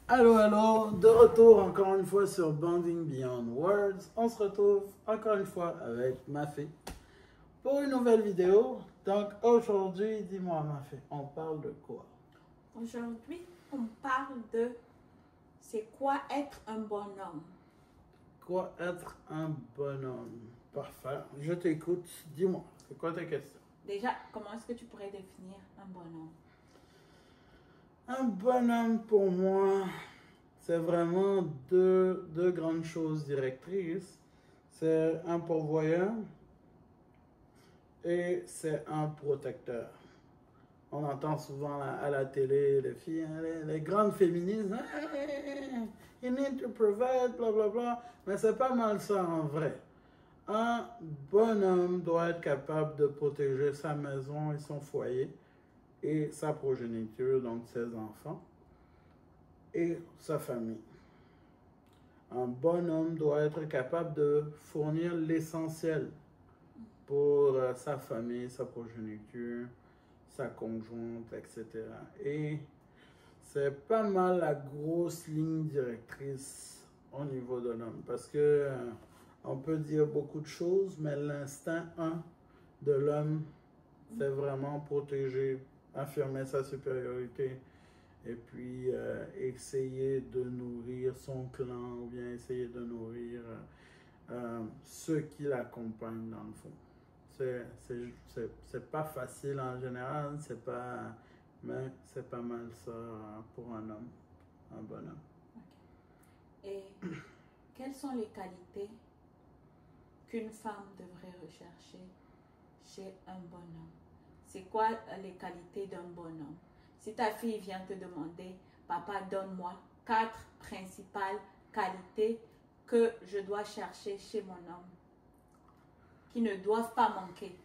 Allô, allô, de retour encore une fois sur Bonding Beyond Words. On se retrouve encore une fois avec Mafé pour une nouvelle vidéo. Donc aujourd'hui, dis-moi Mafé, on parle de quoi? Aujourd'hui, on parle de c'est quoi être un bonhomme. Quoi être un bonhomme? Parfait, je t'écoute. Dis-moi, c'est quoi ta question? Déjà, comment est-ce que tu pourrais définir un bonhomme? Un bonhomme pour moi, c'est vraiment deux grandes choses directrices. C'est un pourvoyeur et c'est un protecteur. On entend souvent à la télé les filles, les grandes féministes, you need to provide, bla bla bla. Mais c'est pas mal ça en vrai. Un bonhomme doit être capable de protéger sa maison et son foyer et sa progéniture, donc ses enfants et sa famille. Un bonhomme doit être capable de fournir l'essentiel pour sa famille, sa progéniture, sa conjointe, etc. Et c'est pas mal la grosse ligne directrice au niveau de l'homme. Parce que on peut dire beaucoup de choses, mais l'instinct 1 de l'homme, c'est vraiment protéger, affirmer sa supériorité et puis essayer de nourrir son clan ou bien essayer de nourrir ceux qui l'accompagnent dans le fond. C'est pas facile en général, mais c'est pas mal ça pour un homme, un bonhomme. Okay. Et quelles sont les qualités qu'une femme devrait rechercher chez un bonhomme? C'est quoi les qualités d'un bonhomme? Si ta fille vient te demander, papa, donne-moi 4 principales qualités que je dois chercher chez mon homme, qui ne doivent pas manquer.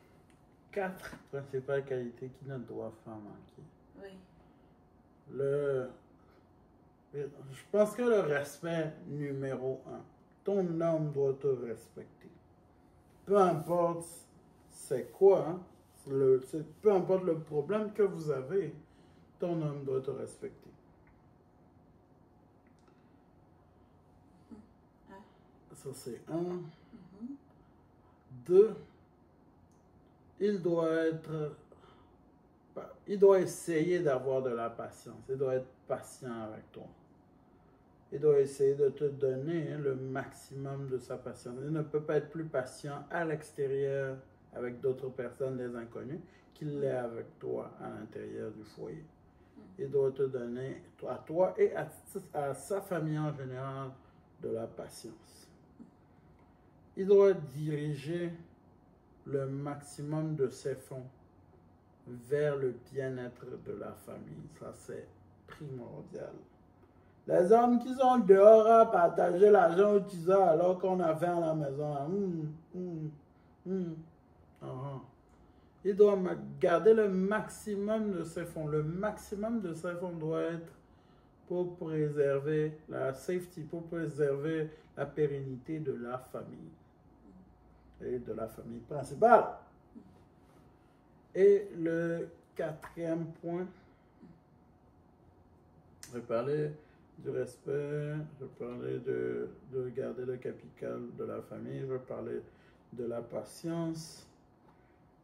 4 principales qualités qui ne doivent pas manquer. Oui. Je pense que le respect numéro 1. Ton homme doit te respecter. Peu importe c'est quoi, hein, peu importe le problème que vous avez, ton homme doit te respecter. Ça, c'est 1. 2, il doit essayer d'avoir de la patience. Il doit être patient avec toi. Il doit essayer de te donner le maximum de sa patience. Il ne peut pas être plus patient à l'extérieur avec d'autres personnes, des inconnus, qu'il l'est avec toi à l'intérieur du foyer. Il doit te donner, à toi et à sa famille en général, de la patience. Il doit diriger le maximum de ses fonds vers le bien-être de la famille. Ça, c'est primordial. Les hommes qui sont dehors à partager l'argent au trésor alors qu'on a fait à la maison. Il doit garder le maximum de ses fonds. Le maximum de ses fonds doit être pour préserver la safety, pour préserver la pérennité de la famille et de la famille principale. Et le 4e point, je parlais du respect, je parlais de garder le capital de la famille, je parlais de la patience.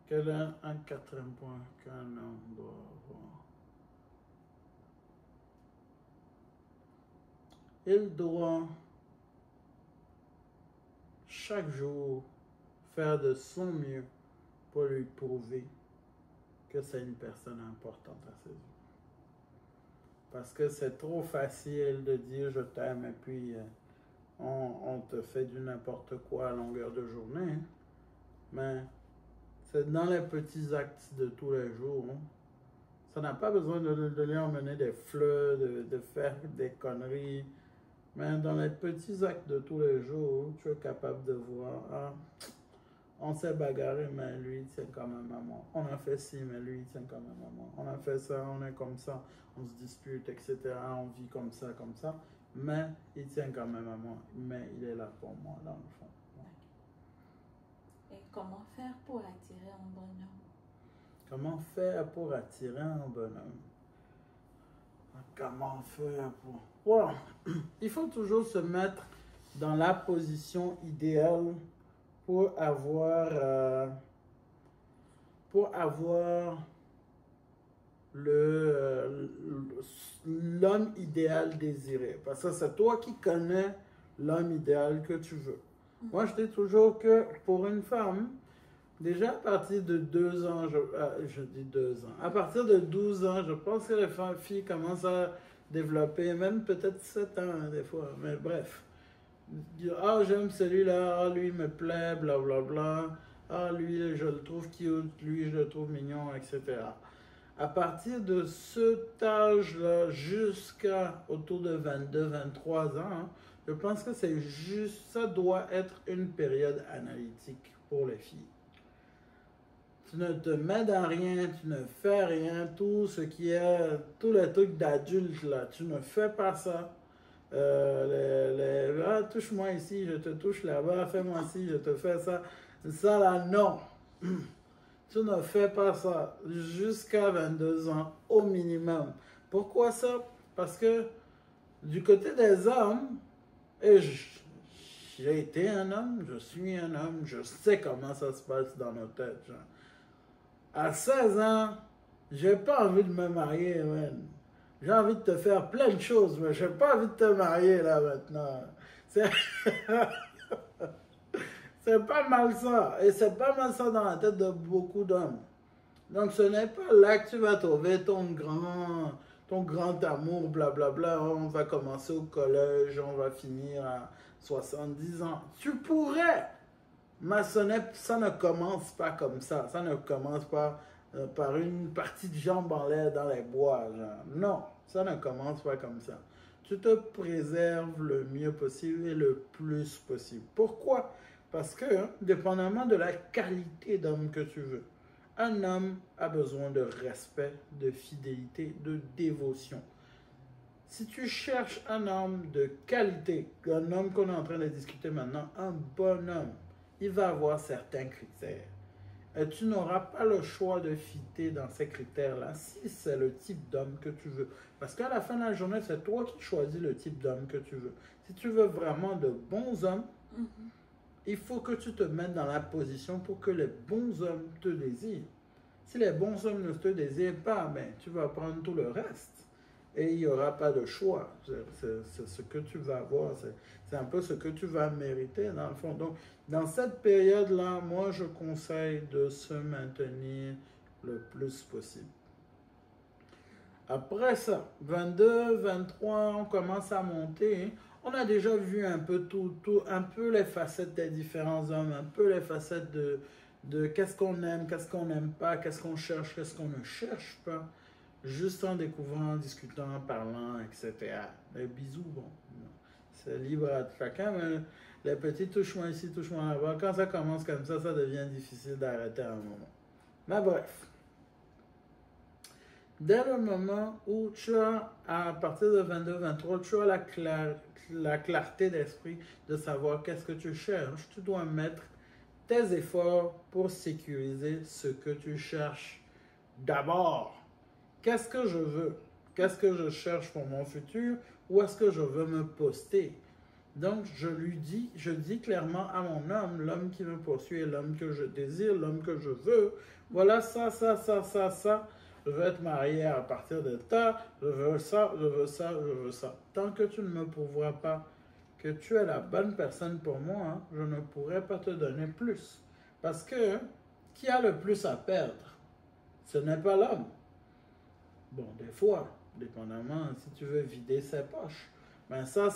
Quel est un 4e point qu'un homme doit avoir? Il doit chaque jour faire de son mieux pour lui prouver que c'est une personne importante à ses yeux. Parce que c'est trop facile de dire je t'aime et puis on te fait du n'importe quoi à longueur de journée. Hein. Mais c'est dans les petits actes de tous les jours. Hein. Ça n'a pas besoin de lui emmener des fleurs, de faire des conneries. Mais dans les petits actes de tous les jours, tu es capable de voir, ah, on s'est bagarré, mais lui, il tient quand même à moi. On a fait ci, mais lui, il tient quand même à moi. On a fait ça, on est comme ça, on se dispute, etc. On vit comme ça, mais il tient quand même à moi. Mais il est là pour moi, dans le fond. Et comment faire pour attirer un bonhomme? Comment faire pour attirer un bonhomme? Comment faire pour... Voilà. Il faut toujours se mettre dans la position idéale pour avoir l'homme idéal désiré. Parce que c'est toi qui connais l'homme idéal que tu veux. Moi, je dis toujours que pour une femme, déjà à partir de 2 ans, je dis 2 ans, à partir de 12 ans, je pense que les filles commencent à développer, même peut-être 7 ans hein, des fois, mais bref. Ah, j'aime celui-là, ah, lui me plaît, blablabla. Ah, lui, je le trouve cute, lui, je le trouve mignon, etc. À partir de cet âge-là, jusqu'à autour de 22, 23 ans, hein, je pense que c'est juste, ça doit être une période analytique pour les filles. Tu ne te mets dans rien, tu ne fais rien, tout ce qui est, tous les trucs d'adultes là, tu ne fais pas ça. Touche-moi ici, je te touche là-bas, fais-moi ci, je te fais ça. Ça là, non. Tu ne fais pas ça jusqu'à 22 ans au minimum. Pourquoi ça? Parce que du côté des hommes, et j'ai été un homme, je suis un homme, je sais comment ça se passe dans nos têtes. Genre. À 16 ans, j'ai pas envie de me marier, man. J'ai envie de te faire plein de choses, mais j'ai pas envie de te marier là maintenant. C'est c'est pas mal ça. Et c'est pas mal ça dans la tête de beaucoup d'hommes. Donc ce n'est pas là que tu vas trouver ton grand amour, blablabla. On va commencer au collège, on va finir à 70 ans. Tu pourrais, mais ça ne commence pas comme ça. Ça ne commence pas par une partie de jambe en l'air dans les bois. Genre. Non, ça ne commence pas comme ça. Tu te préserves le mieux possible et le plus possible. Pourquoi? Parce que, dépendamment de la qualité d'homme que tu veux, un homme a besoin de respect, de fidélité, de dévotion. Si tu cherches un homme de qualité, un homme qu'on est en train de discuter maintenant, un bon homme, il va avoir certains critères. Et tu n'auras pas le choix de fitter dans ces critères-là si c'est le type d'homme que tu veux. Parce qu'à la fin de la journée, c'est toi qui choisis le type d'homme que tu veux. Si tu veux vraiment de bons hommes, il faut que tu te mettes dans la position pour que les bons hommes te désirent. Si les bons hommes ne te désirent pas, ben, tu vas prendre tout le reste. Et il n'y aura pas de choix. C'est ce que tu vas avoir. C'est un peu ce que tu vas mériter dans le fond. Donc, dans cette période-là, moi, je conseille de se maintenir le plus possible. Après ça, 22, 23, on commence à monter. On a déjà vu un peu un peu les facettes des différents hommes, un peu les facettes de qu'est-ce qu'on aime, qu'est-ce qu'on n'aime pas, qu'est-ce qu'on cherche, qu'est-ce qu'on ne cherche pas. Juste en découvrant, en discutant, en parlant, etc. Les bisous, bon, c'est libre à chacun, mais les petits touche-moi ici, touche-moi là-bas, quand ça commence comme ça devient difficile d'arrêter à un moment. Mais bref, dès le moment où tu as, à partir de 22-23, tu as la clarté d'esprit de savoir qu'est-ce que tu cherches, tu dois mettre tes efforts pour sécuriser ce que tu cherches d'abord. Qu'est-ce que je veux? Qu'est-ce que je cherche pour mon futur? Où est-ce que je veux me poster? Donc, je dis clairement à mon homme, l'homme qui me poursuit, l'homme que je désire, l'homme que je veux, voilà ça. Je veux être marié à partir de ça, je veux ça, je veux ça, je veux ça. Tant que tu ne me prouveras pas que tu es la bonne personne pour moi, hein, je ne pourrai pas te donner plus. Parce que, qui a le plus à perdre? Ce n'est pas l'homme. Bon, des fois, dépendamment, si tu veux vider ses poches. Ben ça